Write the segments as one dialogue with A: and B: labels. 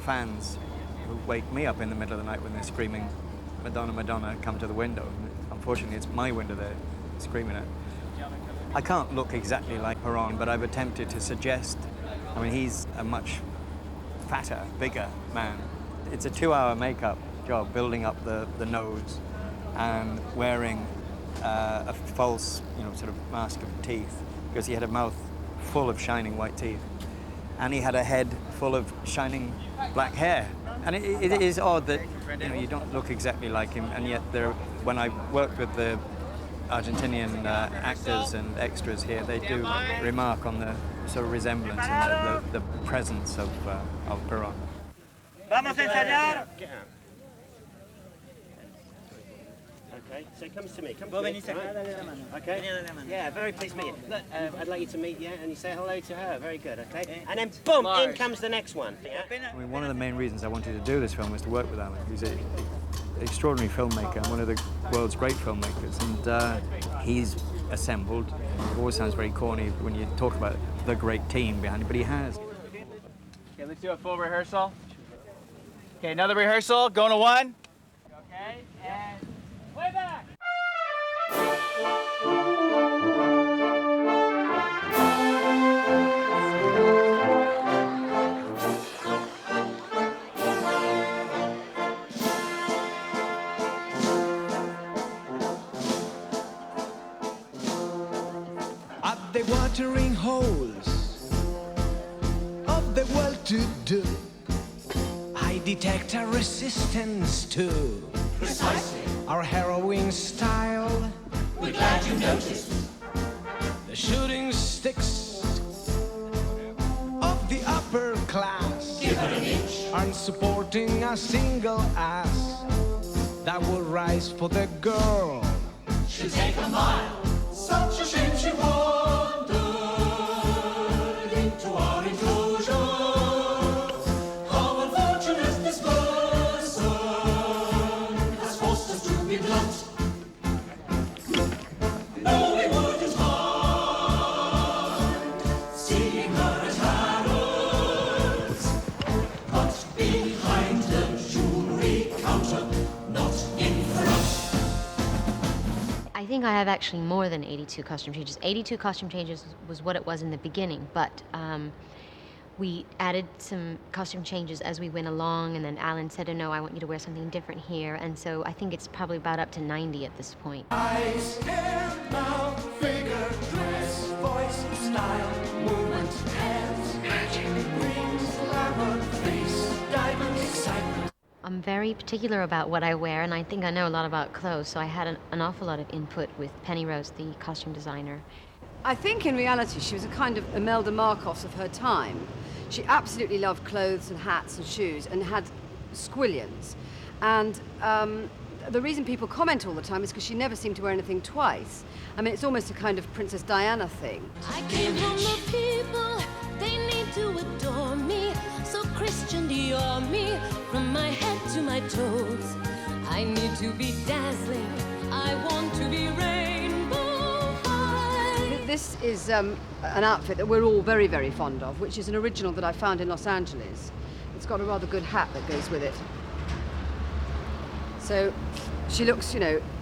A: fans who wake me up in the middle of the night when they're screaming, "Madonna, Madonna, come to the window." And unfortunately, it's my window they're screaming at. I can't look exactly like Perron, but I've attempted to suggest, I mean, he's a much fatter, bigger man. It's a 2-hour makeup job, building up the nose and wearing a false, sort of mask of teeth, because he had a mouth full of shining white teeth. And he had a head full of shining black hair. And it is odd that, you don't look exactly like him, and yet when I worked with the Argentinian actors and extras here, they do remark on the sort of resemblance and the presence of Perron.
B: Vamos a ensayar. Okay, so he comes to me. Come to me. Right? Okay. Yeah, very pleased to meet you. Look, I'd like you to meet you, and you say hello to her. Very good. Okay. And then boom, in comes the next one. Yeah?
A: I mean, one of the main reasons I wanted to do this film was to work with Alan. He's an extraordinary filmmaker and one of the world's great filmmakers, and he's assembled. It always sounds very corny when you talk about the great team behind it, but he has.
C: Okay, let's do a full rehearsal. Okay, another rehearsal. Going to 1. Okay, and way back.
D: At the watering holes of the well-to-do, I detect a resistance to
E: Precisely.
D: our harrowing style.
E: We're glad you noticed.
D: The shooting sticks of the upper class
E: Give it an inch.
D: aren't supporting a single ass that will rise for the girl.
E: She'll take a mile. Such a shame she wandered into our enclosure. How unfortunate this person has forced us to be blunt. No, we wouldn't mind seeing her at Harrods, but behind the jewelry counter, not in front.
F: I think I have actually more than 82 costume changes. 82 costume changes was what it was in the beginning, but we added some costume changes as we went along, and then Alan said, "Oh no, I want you to wear something different here," and so I think it's probably about up to 90 at this point.
D: Eyes, hair, mouth, figure, dress, voice, style, movement, hands, magic, wings, glamour, face, diamond, excitement.
F: I'm very particular about what I wear, and I think I know a lot about clothes, so I had an awful lot of input with Penny Rose, the costume designer.
G: I think in reality she was a kind of Imelda Marcos of her time. She absolutely loved clothes and hats and shoes and had squillions. And the reason people comment all the time is because she never seemed to wear anything twice. I mean, it's almost a kind of Princess Diana thing.
H: I came from the people, they need to adore me. So Christian Dior me, from my head to my toes. I need to be dazzling, I want to be rainbow high.
G: This is an outfit that we're all very, very fond of, which is an original that I found in Los Angeles. It's got a rather good hat that goes with it. So she looks,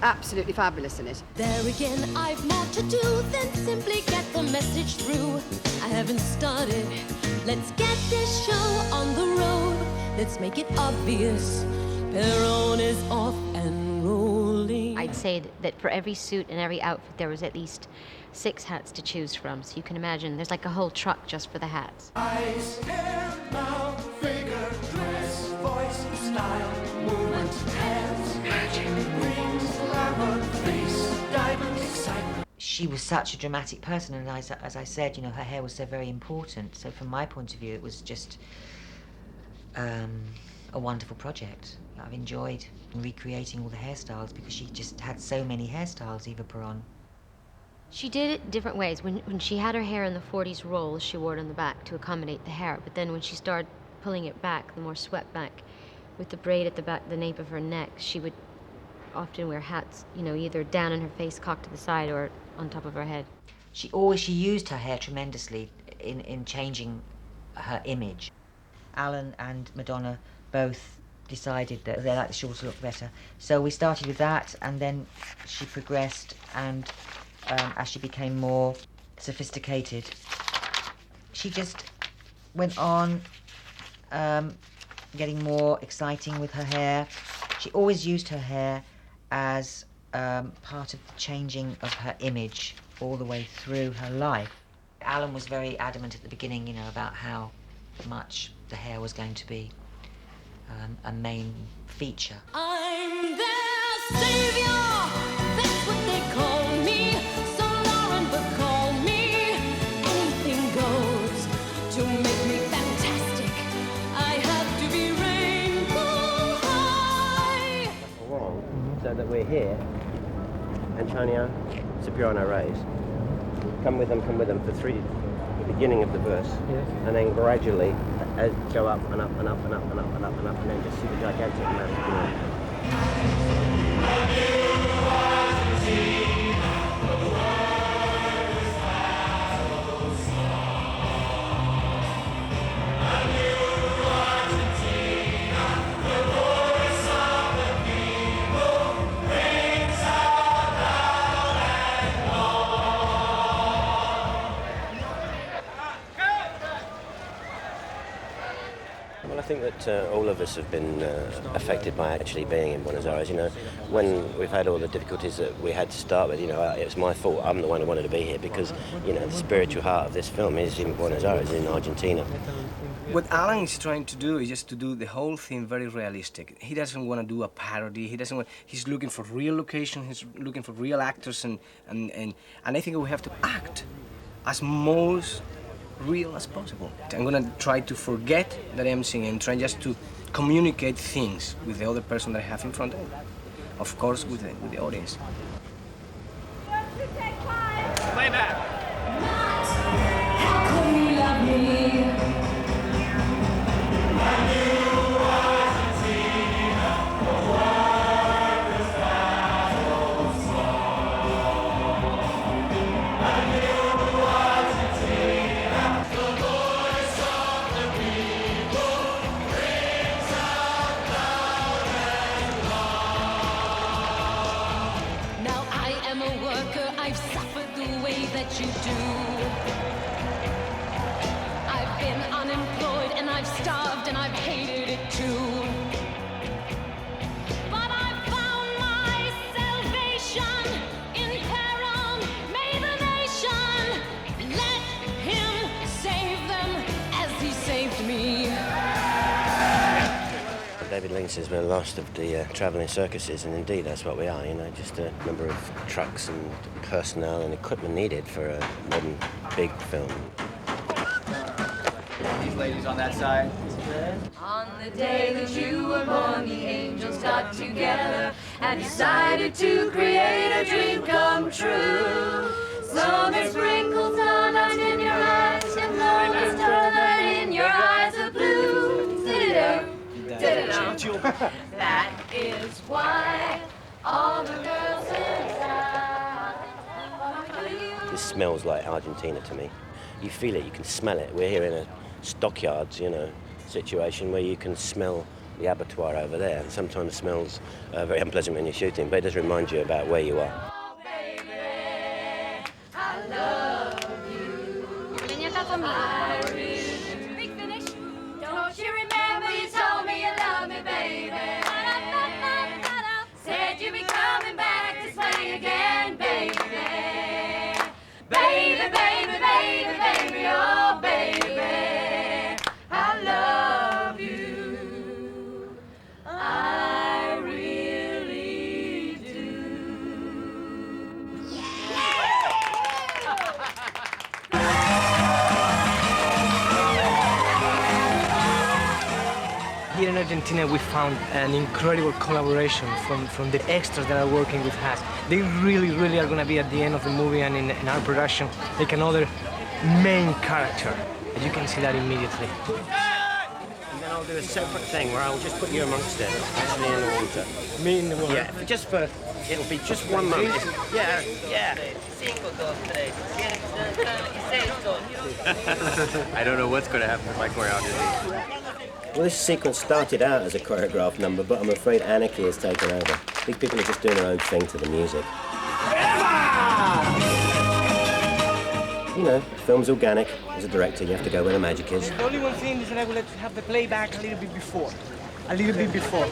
G: absolutely fabulous in it.
H: There again, I've more to do than simply get the message through. I haven't started. Let's get this show on the road. Let's make it obvious. Perron is off and rolling.
F: I'd say that for every suit and every outfit, there was at least 6 hats to choose from. So you can imagine there's like a whole truck just for the hats.
D: Eyes, hair, mouth, figure, dress, voice, style, movement, hands, magic, wings, glamour, face, diamond, excitement.
I: She was such a dramatic person, and as I said, her hair was so very important. So from my point of view, it was just a wonderful project. I've enjoyed recreating all the hairstyles because she just had so many hairstyles, Eva Perron.
F: She did it different ways. When she had her hair in the 40s rolls, she wore it on the back to accommodate the hair. But then when she started pulling it back, the more swept back, with the braid at the back, the nape of her neck, she would often wear hats, either down in her face, cocked to the side, or on top of her head.
I: She used her hair tremendously in changing her image. Alan and Madonna both decided that they liked the shorter look better. So we started with that, and then she progressed, and as she became more sophisticated, she just went on getting more exciting with her hair. She always used her hair as part of the changing of her image all the way through her life. Alan was very adamant at the beginning, you know, about how much the hair was going to be a main feature.
H: I'm their savior, that's what they call me. So Lauren, but call me. Anything goes to make me fantastic. I have to be rainbow high.
B: Along, so that we're here, and Chania, soprano raise. Come with them for three, the beginning of the verse, and then gradually go up and up and up and up and up and up and up, and then just see the gigantic amount Well, I think that all of us have been affected by actually being in Buenos Aires. You know, when we've had all the difficulties that we had to start with, you know, it was my fault. I'm the one who wanted to be here because, you know, the spiritual heart of this film is in Buenos Aires, in Argentina.
J: What Alan is trying to do is just to do the whole thing very realistic. He doesn't want to do a parody. He's looking for real location. He's looking for real actors, and I think we have to act as most real as possible. I'm gonna try to forget that I'm singing and try just to communicate things with the other person that I have in front of me. Of course, with the audience.
C: Play back.
H: How could you love me? You do. I've been unemployed and I've starved and I've hated it too. But I found my salvation in Perón. May the nation let him save them as he saved me.
B: David Lean says we're the last of the travelling circuses, and indeed that's what we are, you know, just a number of trucks and personnel and equipment needed for a modern big film.
C: These ladies on that side.
H: On the day that you were born, the angels got together and decided to create a dream come true. So they sprinkled stardust in your eyes and glowing starlight in your eyes of blue. That is why all the girls inside.
B: This smells like Argentina to me. You feel it, you can smell it. We're here in a stockyards, you know, situation where you can smell the abattoir over there. And sometimes it smells very unpleasant when you're shooting, but it does remind you about where you are.
H: Oh, baby, I love you. Big finish. Don't you remember you told me you love me, baby? Said you'd be coming back this way again, baby. Baby, baby, baby, baby, oh baby, I love you. I really do.
J: Here in Argentina, we found an incredible collaboration from the extras that are working with us. They really are going to be at the end of the movie and in our production like another main character. You can see that immediately.
B: And then I'll do a separate thing where I'll just put you amongst it, actually in the water.
J: Me in the water?
B: Yeah, just for, it'll be just 1 month. Yeah.
A: I don't know what's going to happen with my choreography.
B: Well, this sequence started out as a choreographed number, but I'm afraid anarchy has taken over. These people are just doing their own thing to the music. You know, film's organic. As a director, you have to go where the magic is.
J: The only one thing is that I would like to have the playback a little bit before. A little bit before.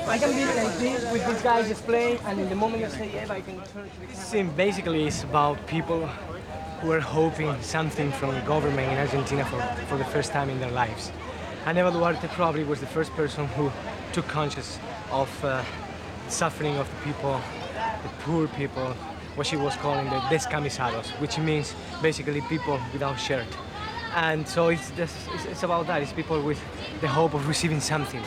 J: I can be like this with these guys just playing, and in the moment you say Eva, I can turn to the
K: This scene basically is about people who are hoping something from the government in Argentina for the first time in their lives. And Eva Duarte probably was the first person who took conscious of suffering of the people, the poor people, what she was calling the descamisados, which means basically people without shirt. And so it's about that. It's people with the hope of receiving something.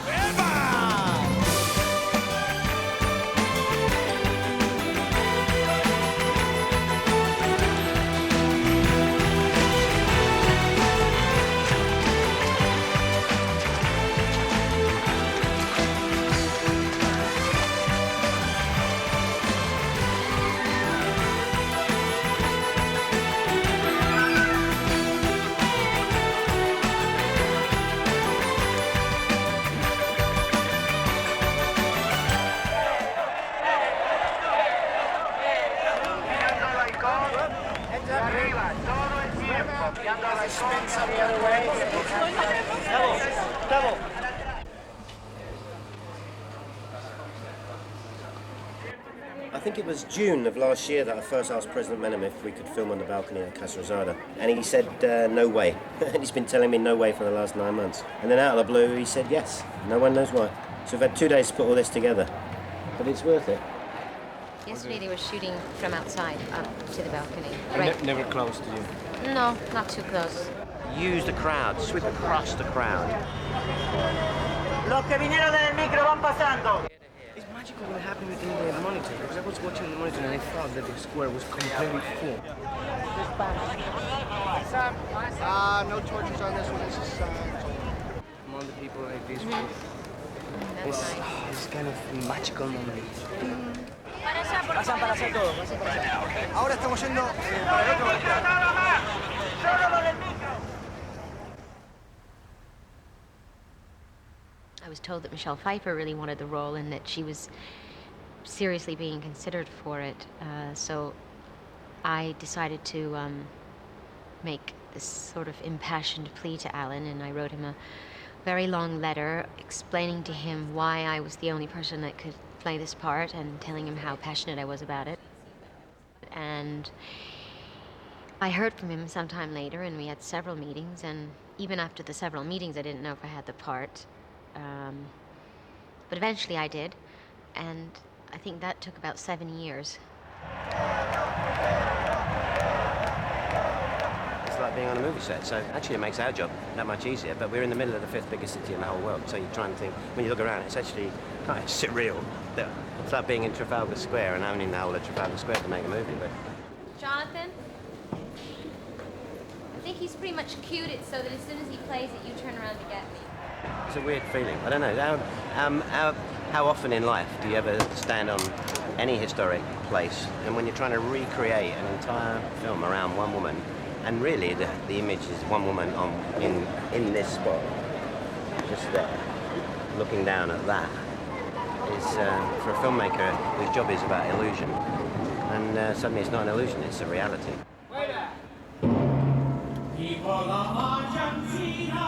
B: I think it was June of last year that I first asked President Menem if we could film on the balcony at Casa Rosada. And he said, no way. And he's been telling me no way for the last 9 months. And then out of the blue, he said yes. No one knows why. So we've had 2 days to put all this together. But it's worth it.
F: Yesterday they were shooting from outside up to the balcony.
K: Never close to you.
F: No, not too close.
B: Use the crowd, sweep across the crowd.
C: Los que vinieron en el micro van pasando.
J: It's magical what happened in the monitor, because I was watching the monitor and I thought that the square was completely full.
L: No torches on this one. This is
J: Among the people like this,
F: That's nice.
J: it's kind of magical moment.
C: Pasan para hacer todo.
L: Ahora estamos yendo.
F: I was told that Michelle Pfeiffer really wanted the role and that she was seriously being considered for it. So I decided to make this sort of impassioned plea to Alan, and I wrote him a very long letter explaining to him why I was the only person that could play this part and telling him how passionate I was about it. And I heard from him sometime later, and we had several meetings, and even after the several meetings I didn't know if I had the part. But eventually I did, and I think that took about 7 years.
B: It's like being on a movie set, so actually it makes our job that much easier, but we're in the middle of the 5th biggest city in the whole world, so you try and think, when you look around, it's actually kind of surreal. It's like being in Trafalgar Square and owning the whole of Trafalgar Square to make a movie, but...
F: Jonathan? I think he's pretty much cued it so that as soon as he plays it, you turn around to get me.
B: It's a weird feeling. I don't know. How often in life do you ever stand on any historic place, and when you're trying to recreate an entire film around one woman, and really the image is one woman in this spot, just there, looking down at that, is for a filmmaker whose job is about illusion, and suddenly it's not an illusion, it's a reality.
E: People of Argentina.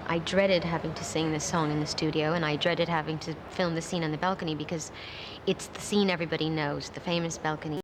F: I I dreaded having to sing this song in the studio, and I dreaded having to film the scene on the balcony because it's the scene everybody knows, the famous balcony.